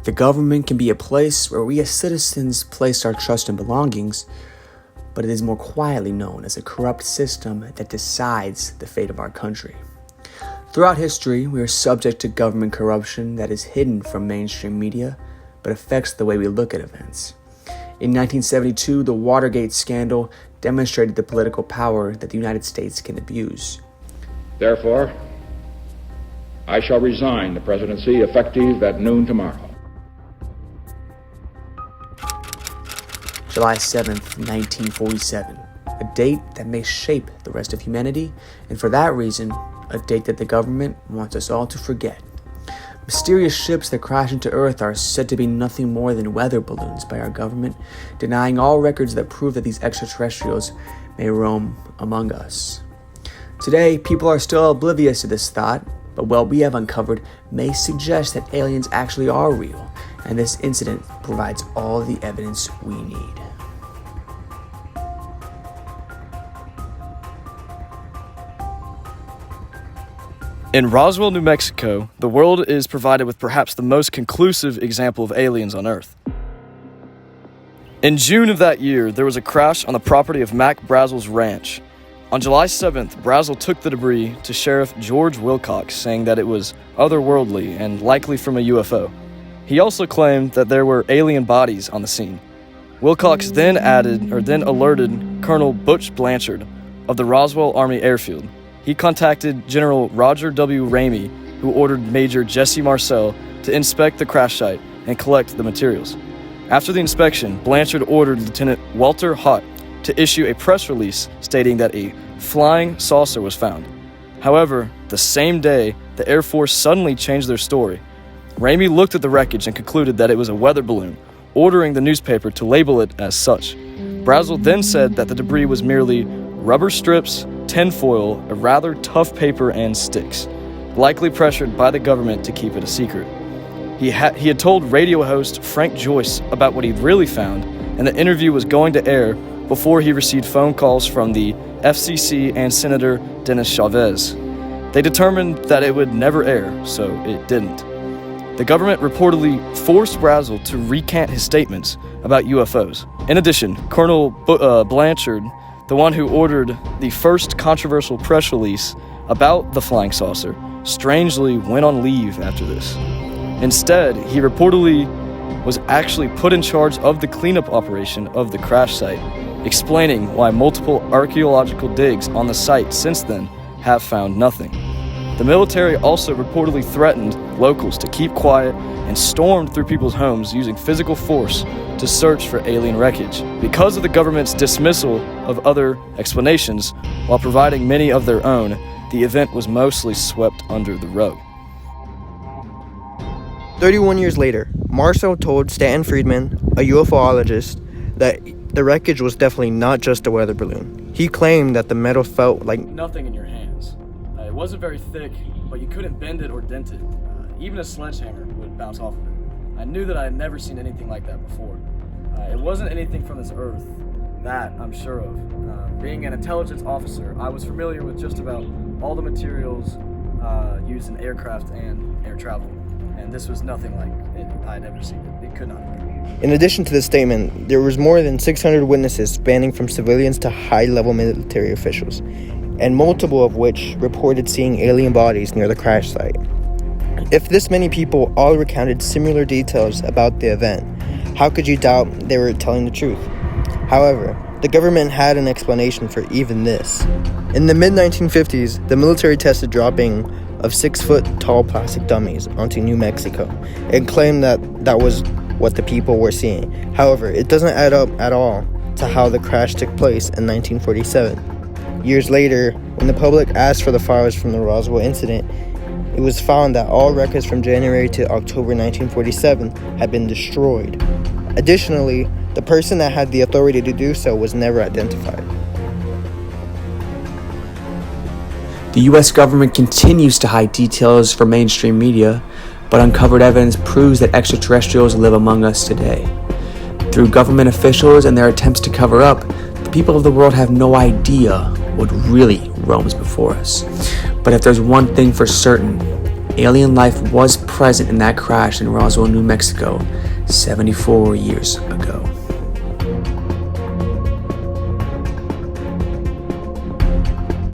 The government can be a place where we as citizens place our trust and belongings, but it is more quietly known as a corrupt system that decides the fate of our country. Throughout history, we are subject to government corruption that is hidden from mainstream media, but affects the way we look at events. In 1972, the Watergate scandal demonstrated the political power that the United States can abuse. Therefore, I shall resign the presidency effective at noon tomorrow. July 7th, 1947, a date that may shape the rest of humanity, and for that reason, a date that the government wants us all to forget. Mysterious ships that crash into Earth are said to be nothing more than weather balloons by our government, denying all records that prove that these extraterrestrials may roam among us. Today, people are still oblivious to this thought, but what we have uncovered may suggest that aliens actually are real, and this incident provides all the evidence we need. In Roswell, New Mexico, the world is provided with perhaps the most conclusive example of aliens on Earth. In June of that year, there was a crash on the property of Mac Brazel's ranch. On July 7th, Brazel took the debris to Sheriff George Wilcox, saying that it was otherworldly and likely from a UFO. He also claimed that there were alien bodies on the scene. Wilcox then alerted Colonel Butch Blanchard of the Roswell Army Airfield. He contacted General Roger W. Ramey, who ordered Major Jesse Marcel to inspect the crash site and collect the materials. After the inspection, Blanchard ordered Lieutenant Walter Hott to issue a press release stating that a flying saucer was found. However, the same day, the Air Force suddenly changed their story. Ramey looked at the wreckage and concluded that it was a weather balloon, ordering the newspaper to label it as such. Brazel then said that the debris was merely rubber strips, tinfoil, a rather tough paper, and sticks, likely pressured by the government to keep it a secret. He had told radio host Frank Joyce about what he'd really found, and the interview was going to air before he received phone calls from the FCC and Senator Dennis Chavez. They determined that it would never air, so it didn't. The government reportedly forced Brazel to recant his statements about UFOs. In addition, Colonel Blanchard, the one who ordered the first controversial press release about the flying saucer, strangely went on leave after this. Instead, he reportedly was actually put in charge of the cleanup operation of the crash site, explaining why multiple archaeological digs on the site since then have found nothing. The military also reportedly threatened locals to keep quiet and stormed through people's homes using physical force to search for alien wreckage. Because of the government's dismissal of other explanations, while providing many of their own, the event was mostly swept under the rug. 31 years later, Marcel told Stanton Friedman, a UFOologist, that the wreckage was definitely not just a weather balloon. He claimed that the metal felt like nothing in your hands. It wasn't very thick, but you couldn't bend it or dent it. Even a sledgehammer would bounce off of it. I knew that I had never seen anything like that before. It wasn't anything from this earth, that I'm sure of. Being an intelligence officer, I was familiar with just about all the materials used in aircraft and air travel. And this was nothing like it I had ever seen it. It could not have been. In addition to this statement, there was more than 600 witnesses spanning from civilians to high-level military officials, and multiple of which reported seeing alien bodies near the crash site. If this many people all recounted similar details about the event, how could you doubt they were telling the truth? However, the government had an explanation for even this. In the mid-1950s, the military tested dropping of 6-foot-tall plastic dummies onto New Mexico and claimed that that was what the people were seeing. However, it doesn't add up at all to how the crash took place in 1947. Years later, when the public asked for the files from the Roswell Incident, it was found that all records from January to October 1947 had been destroyed. Additionally, the person that had the authority to do so was never identified. The US government continues to hide details from mainstream media, but uncovered evidence proves that extraterrestrials live among us today. Through government officials and their attempts to cover up, the people of the world have no idea what really roams before us. But if there's one thing for certain, alien life was present in that crash in Roswell, New Mexico, 74 years ago.